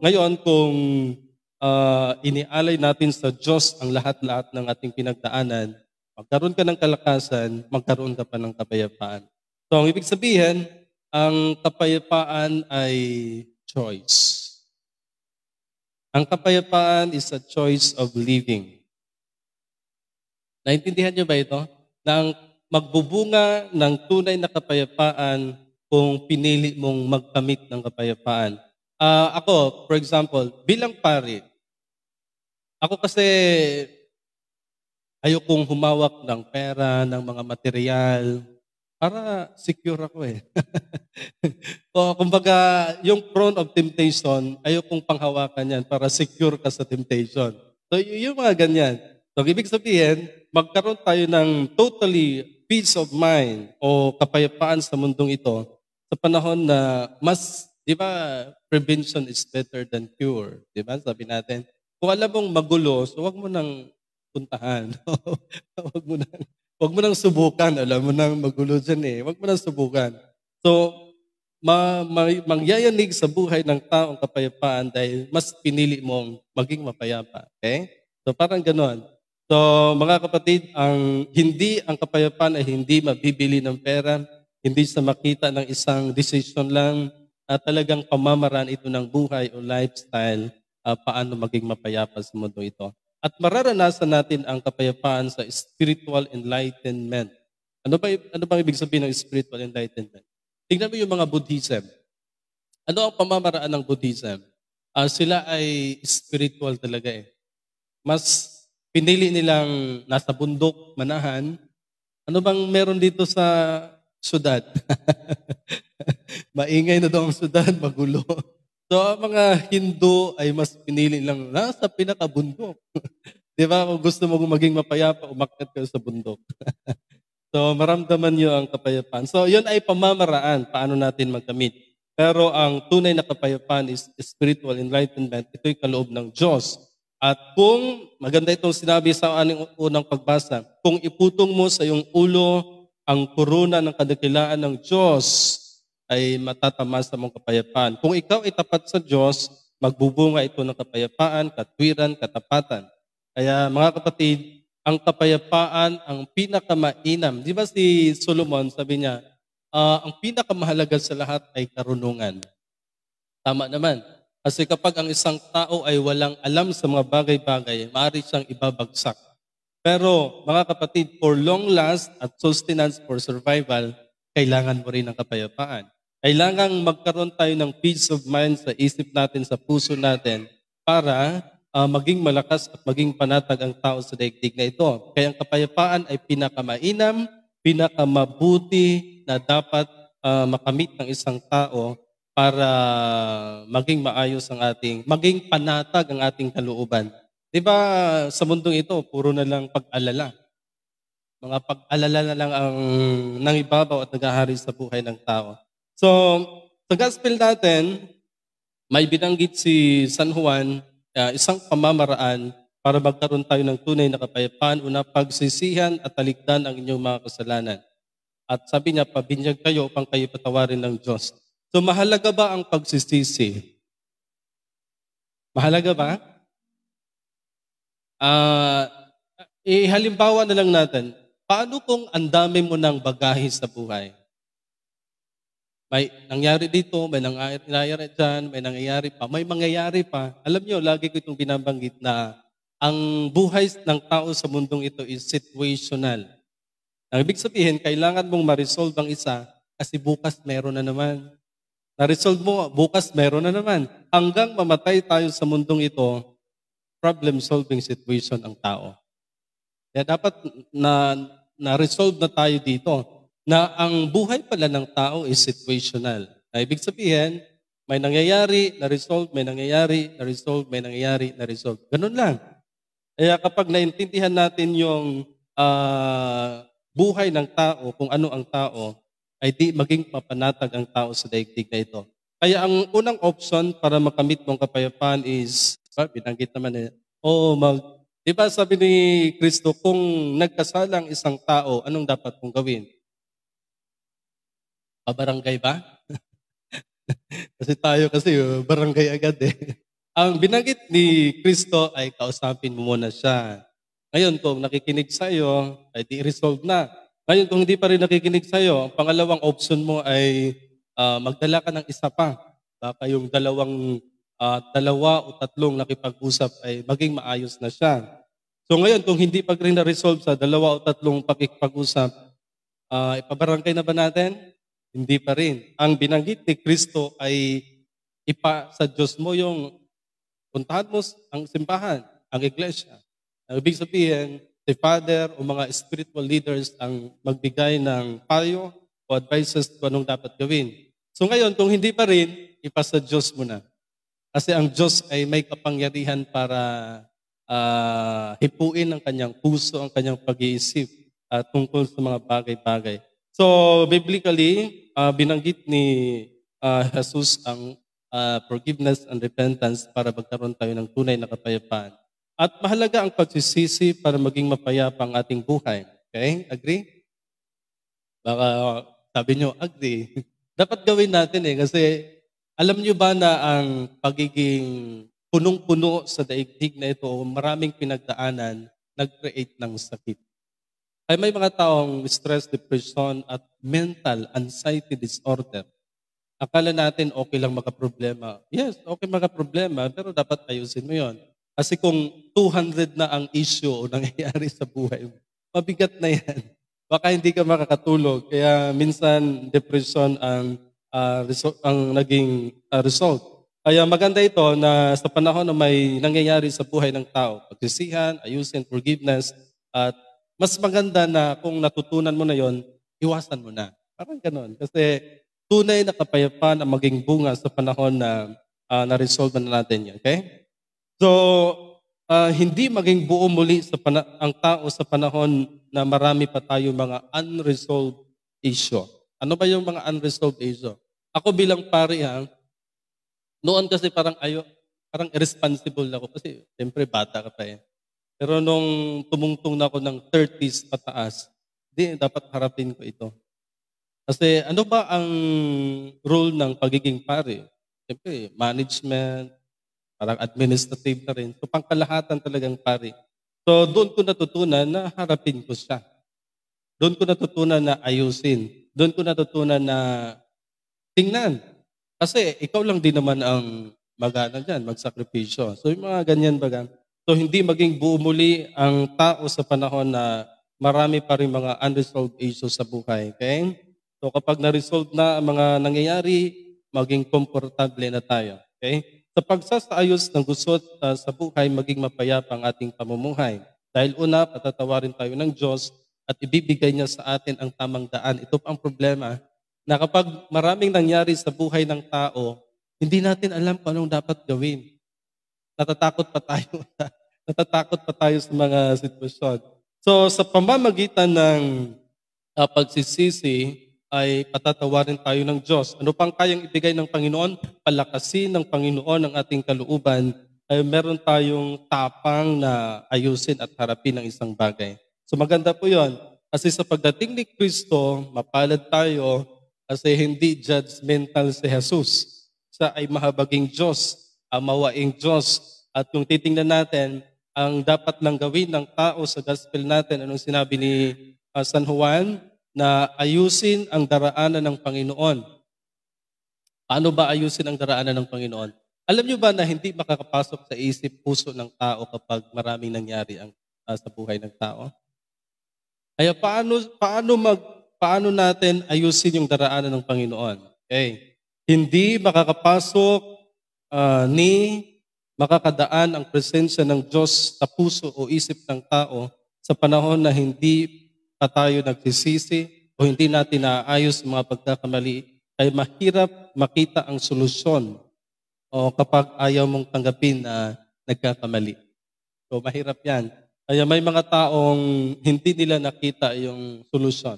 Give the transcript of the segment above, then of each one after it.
Ngayon, kung inialay natin sa Diyos ang lahat-lahat ng ating pinagdaanan, magkaroon ka ng kalakasan, magkaroon ka pa ng kapayapaan. So, ang ibig sabihin, ang kapayapaan ay choice. Ang kapayapaan is a choice of living. Naintindihan niyo ba ito? Na ang magbubunga ng tunay na kapayapaan kung pinili mong magkamit ng kapayapaan. Ako, for example, bilang pari, ako kasi ayokong humawak ng pera, ng mga material, para secure ako eh. O kumbaga, yung throne of temptation, ayokong panghawakan yan para secure ka sa temptation. So yung mga ganyan. So ibig sabihin, magkaroon tayo ng totally peace of mind o kapayapaan sa mundong ito sa panahon na mas, di ba, prevention is better than cure. Di ba? Sabi natin, kung alam mong magulo, so wag mo nang puntahan. wag mo nang Huwag mo nang subukan. Alam mo nang magulo dyan eh. Huwag mo nang subukan. So, mangyayanig sa buhay ng taong kapayapaan dahil mas pinili mong maging mapayapa. Okay? So, parang ganon. So, mga kapatid, ang kapayapaan ay hindi mabibili ng pera, hindi sa makita ng isang decision lang, at talagang pamamaraan ito ng buhay o lifestyle, paano maging mapayapa sa mundo ito. At mararanasan natin ang kapayapaan sa spiritual enlightenment. Ano bang ibig sabihin ng spiritual enlightenment? Tingnan mo yung mga Buddhism. Ano ang pamamaraan ng Buddhism? Sila ay spiritual talaga eh. Mas pinili nilang nasa bundok, manahan. Ano bang meron dito sa syudad? Maingay na daw ang syudad, magulo. So, ang mga Hindu ay mas pinili lang nasa pinakabundok. Di ba? Kung gusto mo maging mapayapa, umakyat ka sa bundok. So, maramdaman nyo ang kapayapaan. So, yun ay pamamaraan, paano natin magkamit. Pero ang tunay na kapayapaan is spiritual enlightenment. Ito'y kaloob ng Diyos. At kung, maganda itong sinabi sa aning unang pagbasa, kung iputong mo sa iyong ulo ang kuruna ng kadakilaan ng Diyos, ay matatamasa mong kapayapaan. Kung ikaw ay tapat sa Diyos, magbubunga ito ng kapayapaan, katwiran, katapatan. Kaya mga kapatid, ang kapayapaan ang pinakamainam. Di ba si Solomon, sabi niya, ang pinakamahalaga sa lahat ay karunungan. Tama naman. Kasi kapag ang isang tao ay walang alam sa mga bagay-bagay, maaari siyang ibabagsak. Pero mga kapatid, for long last at sustenance for survival, kailangan mo rin ng kapayapaan. Kailangan magkaroon tayo ng peace of mind sa isip natin, sa puso natin, para maging malakas at maging panatag ang tao sa daigdig na ito. Kaya ang kapayapaan ay pinakamainam, pinakamabuti na dapat makamit ng isang tao para maging maayos maging panatag ang ating kalooban. Di ba sa mundong ito, puro na lang pag-alala. Mga pag-alala na lang ang nangibabaw at naghahari sa buhay ng tao. So, sa gospel natin, may binanggit si San Juan, isang pamamaraan para magkaroon tayo ng tunay na kapayapaan, una pagsisihan at talikdan ang inyong mga kasalanan. At sabi niya, pabinyag kayo upang kayo patawarin ng Diyos. So, mahalaga ba ang pagsisisi? Mahalaga ba? Halimbawa na lang natin, paano kung ang dami mo ng bagahe sa buhay? May nangyari dito, may nangyayari dyan, may nangyayari pa, may mangyayari pa. Alam niyo, lagi ko itong binabanggit na ang buhay ng tao sa mundong ito is situational. Ang ibig sabihin, kailangan mong ma-resolve ang isa kasi bukas meron na naman. Na-resolve mo, bukas meron na naman. Hanggang mamatay tayo sa mundong ito, problem-solving situation ang tao. Kaya dapat na-resolve na tayo dito na ang buhay pala ng tao is situational. Na ibig sabihin, may nangyayari, na-resolve, may nangyayari, na-resolve, may nangyayari, na-resolve. Ganun lang. Kaya kapag naintindihan natin yung buhay ng tao, kung ano ang tao, ay di maging papanatag ang tao sa daigdig na ito. Kaya ang unang option para makamit mong kapayapaan is, binanggit naman di ba sabi ni Kristo, kung nagkasala ang isang tao, anong dapat mong gawin? Pabarangay ba? Kasi tayo barangay agad eh. Ang binanggit ni Kristo ay kausapin mo muna siya. Ngayon, kung nakikinig sa iyo, ay di-resolve na. Ngayon, kung hindi pa rin nakikinig sa iyo, ang pangalawang option mo ay magdala ka ng isa pa. Baka yung dalawa o tatlong nakipag-usap ay maging maayos na siya. So ngayon, kung hindi pa rin na-resolve sa dalawa o tatlong pakikipag-usap, ipabarangay na ba natin? Hindi pa rin. Ang binanggit ni Kristo ay ipa sa Diyos mo yung puntahan mo ang simbahan, ang iglesia. Ang ibig sabihin, the Father o mga spiritual leaders ang magbigay ng payo o advices kung anong dapat gawin. So ngayon, kung hindi pa rin, ipa sa Diyos mo na. Kasi ang Diyos ay may kapangyarihan para hipuin ang kanyang puso, ang kanyang pag-iisip tungkol sa mga bagay-bagay. So, biblically, binanggit ni Jesus ang forgiveness and repentance para magkaroon tayo ng tunay na kapayapaan. At mahalaga ang pagsisisi para maging mapayapa ang ating buhay. Okay? Agree? Baka sabi nyo, agree. Dapat gawin natin kasi alam nyo ba na ang pagiging punong-puno sa daigdig na ito o maraming pinagdaanan, nag-create ng sakit. Ay may mga taong stress, depression at mental anxiety disorder. Akala natin okay lang makaproblema. Yes, okay makaproblema, pero dapat ayusin mo yon. Kasi kung 200 na ang issue o nangyayari sa buhay mo, mabigat na yan. Baka hindi ka makakatulog. Kaya minsan depression ang naging result. Kaya maganda ito na sa panahon na may nangyayari sa buhay ng tao, pagsisihan, ayusin, forgiveness, at mas maganda na kung natutunan mo na yon, iwasan mo na. Parang ganon. Kasi tunay na kapayapaan ang maging bunga sa panahon na na-resolve na natin yan. Okay? So, hindi maging buo muli ang tao sa panahon na marami pa tayo mga unresolved issue. Ano ba yung mga unresolved issue? Ako bilang pari, noon kasi parang irresponsible ako kasi siyempre bata ka pa eh. Pero nung tumungtong na ako ng 30s pataas, dapat harapin ko ito. Kasi ano ba ang role ng pagiging pari? Siyempre, management, parang administrative na rin. So pangkalahatan talagang pari. So doon ko natutunan na harapin ko siya. Doon ko natutunan na ayusin. Doon ko natutunan na tingnan. Kasi ikaw lang din naman ang magsakripisyo. So yung mga ganyan baga. So hindi maging buo muli ang tao sa panahon na marami pa rin mga unresolved issues sa buhay. Okay? So kapag na-resolve na ang mga nangyayari, maging komportable na tayo. Okay? Sa pagsasaayos ng gusot sa buhay, maging mapayapa ang ating pamumuhay. Dahil una, patatawarin tayo ng Diyos at ibibigay niya sa atin ang tamang daan. Ito pa ang problema, na kapag maraming nangyari sa buhay ng tao, hindi natin alam kung anong dapat gawin. Natatakot pa tayo. Natatakot pa tayo sa mga sitwasyon. So sa pamamagitan ng pagsisisi, ay patatawarin tayo ng Diyos. Ano pang kayang ibigay ng Panginoon? Palakasin ng Panginoon ang ating kalooban ay meron tayong tapang na ayusin at harapin ang isang bagay. So maganda po yon. Kasi sa pagdating ni Kristo, mapalad tayo kasi hindi judgmental si Jesus. Siya ay mahabaging Diyos, mawaing Diyos. At kung titingnan natin, ang dapat lang gawin ng tao sa gospel natin, anong sinabi ni San Juan, na ayusin ang daraanan ng Panginoon. Paano ba ayusin ang daraanan ng Panginoon? Alam niyo ba na hindi makakapasok sa isip, puso ng tao kapag maraming nangyari sa buhay ng tao? Kaya paano natin ayusin yung daraanan ng Panginoon? Okay. Hindi makakapasok ni makakadaan ang presensya ng Diyos sa puso o isip ng tao sa panahon na hindi pa tayo nagsisisi o hindi natin naayos mga pagkakamali, ay mahirap makita ang solusyon o kapag ayaw mong tanggapin na nagkakamali. So mahirap yan. Kaya may mga taong hindi nila nakita yung solusyon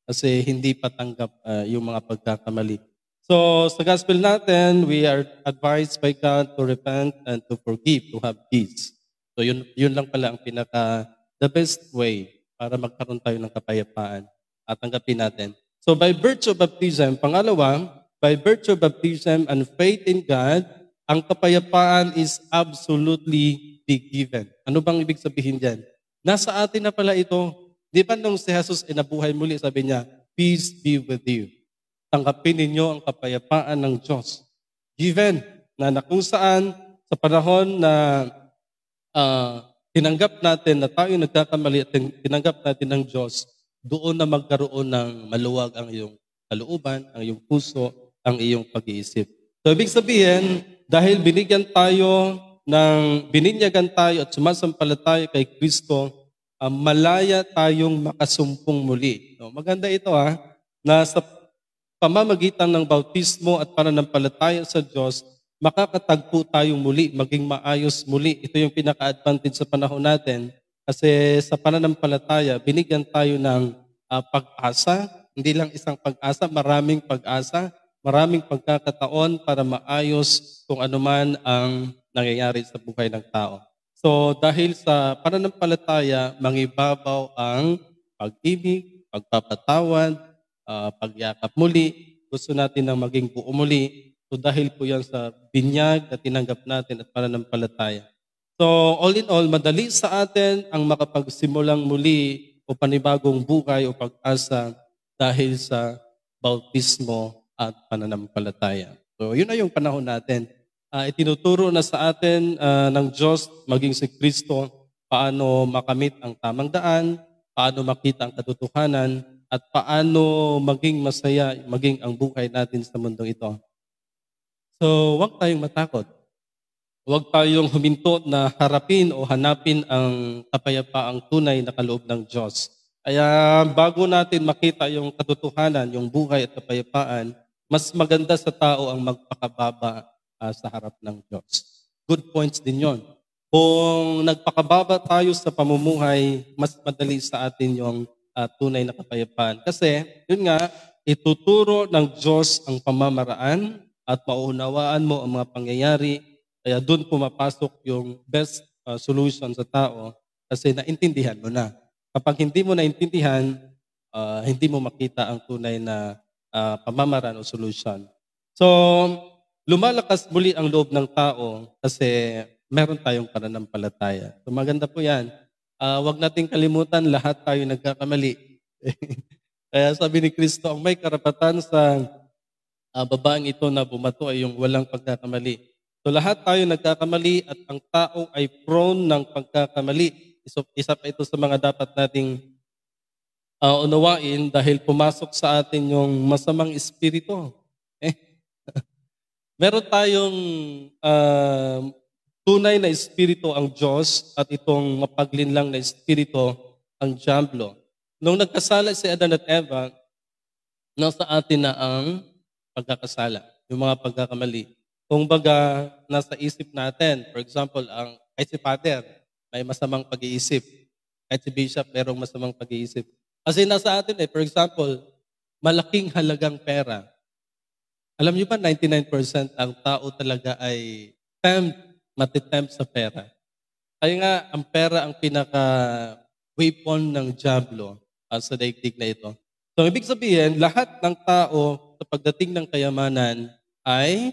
kasi hindi pa tanggap yung mga pagkakamali. So sa gospel natin, we are advised by God to repent and to forgive, to have peace. So yun lang pala ang the best way para magkaroon tayo ng kapayapaan at tanggapin natin. So by virtue of baptism, pangalawa, by virtue of baptism and faith in God, ang kapayapaan is absolutely be given. Ano bang ibig sabihin diyan? Nasa atin na pala ito. Di ba nung si Jesus ay nabuhay muli, sabi niya, peace be with you. Tanggapin ninyo ang kapayapaan ng Diyos. Given na kung saan sa panahon na tinanggap natin na tayo nagkakamali at tinanggap natin ng Diyos, doon na magkaroon ng maluwag ang iyong kalooban, ang iyong puso, ang iyong pag-iisip. So, ibig sabihin, dahil bininyagan tayo at sumasampalataya kay Kristo, malaya tayong makasumpong muli. No, maganda ito na sa pamamagitan ng bautismo at pananampalataya sa Diyos, makakatagpo tayong muli, maging maayos muli. Ito yung pinaka-advantage sa panahon natin kasi sa pananampalataya, binigyan tayo ng pag-asa, hindi lang isang pag-asa, maraming pag-asa, maraming pagkakataon para maayos kung anuman ang nangyayari sa buhay ng tao. So dahil sa pananampalataya, mangibabaw ang pag-ibig, pagpapatawad, pagyakap muli, gusto natin na maging buo muli. So dahil po yan sa binyag na tinanggap natin at pananampalataya. So all in all, madali sa atin ang makapagsimulang muli o panibagong buhay o pag-asa dahil sa bautismo at pananampalataya. So yun na yung panahon natin. Itinuturo na sa atin ng Diyos, maging si Kristo, paano makamit ang tamang daan, paano makita ang katotohanan, at paano maging masaya, maging ang buhay natin sa mundong ito. So, huwag tayong matakot. Huwag tayong huminto na harapin o hanapin ang kapayapaang tunay na kaloob ng Diyos. Kaya bago natin makita yung katotohanan, yung buhay at kapayapaan, mas maganda sa tao ang magpakababa sa harap ng Diyos. Good points din yon. Kung nagpakababa tayo sa pamumuhay, mas madali sa atin yung tunay na kapayapaan. Kasi, yun nga, ituturo ng Diyos ang pamamaraan at mauunawaan mo ang mga pangyayari. Kaya doon pumapasok yung best solution sa tao kasi naintindihan mo na. Kapag hindi mo naintindihan, hindi mo makita ang tunay na pamamaraan o solution. So, lumalakas muli ang loob ng tao kasi meron tayong pananampalataya. So, maganda po yan. Huwag nating kalimutan, lahat tayo nagkakamali. Kaya sabi ni Kristo, ang may karapatan sa babaeng ito na bumato ay yung walang pagkakamali. So lahat tayo nagkakamali at ang tao ay prone ng pagkakamali. Isa pa ito sa mga dapat nating unawain dahil pumasok sa atin yung masamang espiritu. Meron tayong tunay na espiritu ang Diyos at itong mapaglinlang na espiritu ang diablo. Nung nagkasala si Adan at Eva, nasa atin na ang pagkakasala, yung mga pagkakamali. Kung baga, nasa isip natin, for example, kahit si Father, may masamang pag-iisip. Kahit si Bishop, merong masamang pag-iisip. Kasi nasa atin for example, malaking halagang pera. Alam niyo ba, 99% ang tao talaga ay matitempt sa pera. Kaya nga, ang pera ang pinaka-weapon ng diablo sa daigdig na ito. So, ibig sabihin, lahat ng tao sa pagdating ng kayamanan ay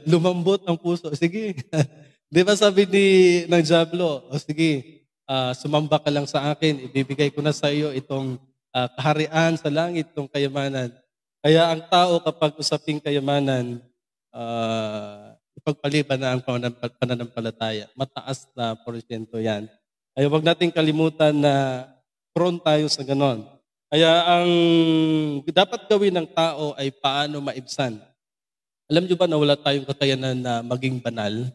lumambot ang puso. Sige. Di ba sabi ng diablo, sige, sumamba ka lang sa akin, ibibigay ko na sa iyo itong kaharian sa langit, itong kayamanan. Kaya ang tao kapag usaping kayamanan, ipagpaliban na ang pananampalataya. Mataas na porsyento yan. Kaya huwag nating kalimutan na prone tayo sa ganon. Kaya ang dapat gawin ng tao ay paano maibsan. Alam niyo ba na wala tayong kakayanan na maging banal?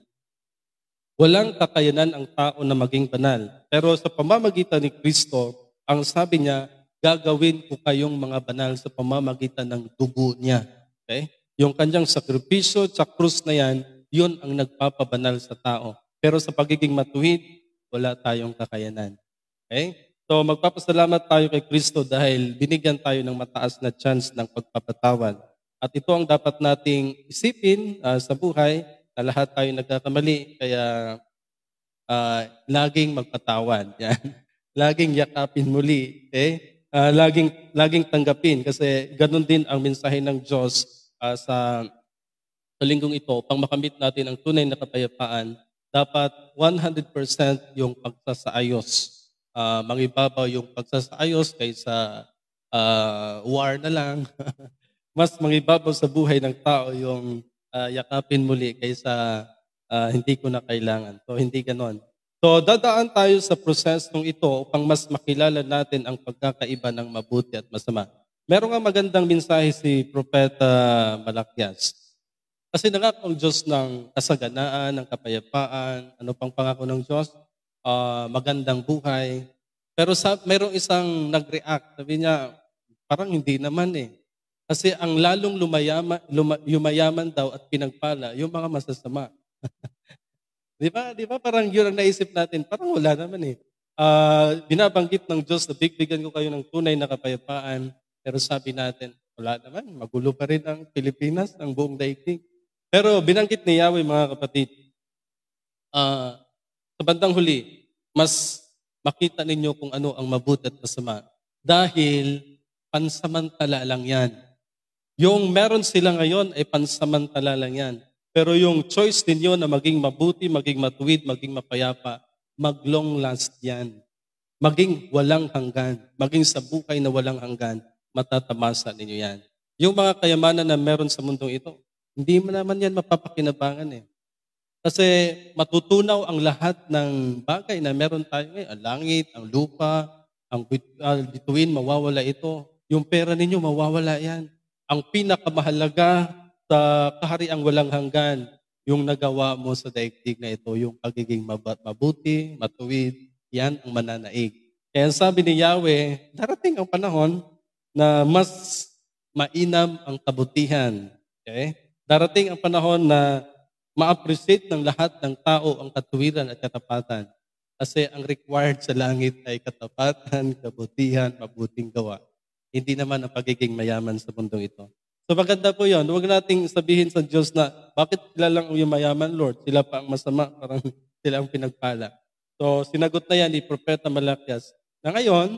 Walang kakayanan ang tao na maging banal. Pero sa pamamagitan ni Kristo, ang sabi niya, gagawin ko kayong mga banal sa pamamagitan ng dugo niya. Okay? Yung kanyang sakripisyo sa krus na yan, yun ang nagpapabanal sa tao. Pero sa pagiging matuwid, wala tayong kakayanan. Okay? So magpapasalamat tayo kay Kristo dahil binigyan tayo ng mataas na chance ng pagpapatawad. At ito ang dapat nating isipin sa buhay na lahat tayo nagkakamali. Kaya laging magpatawad. Yan. Laging yakapin muli. Okay? Laging tanggapin kasi ganun din ang mensahe ng Diyos sa linggong ito, upang makamit natin ang tunay na kapayapaan, dapat 100% yung pagsasaayos. Mangibabaw yung pagsasaayos kaysa war na lang. Mas mangibabaw sa buhay ng tao yung yakapin muli kaysa hindi ko na kailangan. So, hindi ganon. So, dadaan tayo sa prosesong ito upang mas makilala natin ang pagkakaiba ng mabuti at masama. Meron nga magandang mensahe si Propeta Malakias. Kasi nangako ang Diyos ng kasaganaan, ng kapayapaan, ano pang pangako ng Diyos? Magandang buhay. Pero merong isang nag-react, sabi niya, parang hindi naman eh. Kasi ang lalong yumayaman daw at pinagpala, yung mga masasama. Di ba? Parang yun ang naisip natin, parang wala naman eh. Binabanggit ng Diyos na bigbigan ko kayo ng tunay na kapayapaan, pero sabi natin, wala naman, magulo pa rin ang Pilipinas, ang buong daigdig. Pero binanggit ni Yahweh, mga kapatid, sa bandang huli, mas makita ninyo kung ano ang mabuti at masama. Dahil pansamantala lang yan. Yung meron sila ngayon ay pansamantala lang yan. Pero yung choice ninyo na maging mabuti, maging matuwid, maging mapayapa, mag-long last yan. Maging walang hanggan. Maging sa buhay na walang hanggan, matatamasa ninyo yan. Yung mga kayamanan na meron sa mundong ito, hindi mo naman yan mapapakinabangan eh. Kasi matutunaw ang lahat ng bagay na meron tayo ngayon. Ang langit, ang lupa, ang bituin, mawawala ito. Yung pera ninyo, mawawala yan. Ang pinakamahalaga sa kahariang walang hanggan, yung nagawa mo sa daigdig na ito, yung pagiging mabuti, matuwid, yan ang mananaig. Kaya sabi ni Yahweh, darating ang panahon na mas mainam ang kabutihan. Okay? Darating ang panahon na ma-appreciate ng lahat ng tao ang katuwiran at katapatan. Kasi ang required sa langit ay katapatan, kabutihan, mabuting gawa. Hindi naman ang pagiging mayaman sa mundong ito. So maganda po yun. Huwag nating sabihin sa Diyos na, bakit sila lang yung mayaman, Lord? Sila pa ang masama, parang sila ang pinagpala. So sinagot na yan ni Propeta Malakias. Na ngayon,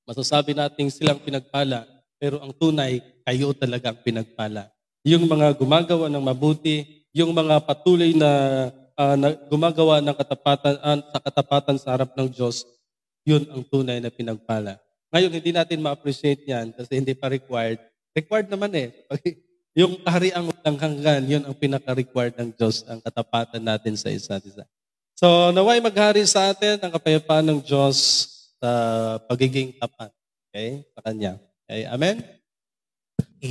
masasabi natin silang pinagpala, pero ang tunay, kayo talaga ang pinagpala. Yung mga gumagawa ng mabuti, yung mga patuloy na gumagawa ng katapatan sa harap ng Diyos, yun ang tunay na pinagpala. Ngayon, hindi natin ma-appreciate yan kasi hindi pa required. Required naman eh. Yung kahariang walang hanggan, yun ang pinaka-required ng Diyos, ang katapatan natin sa isa't isa. So, naway maghari sa atin ang kapayapaan ng Diyos sa pagiging tapat. Okay? Sa Kanya. Okay? Amen?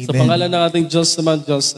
Sa pangalan ng ating Diyos naman, Diyos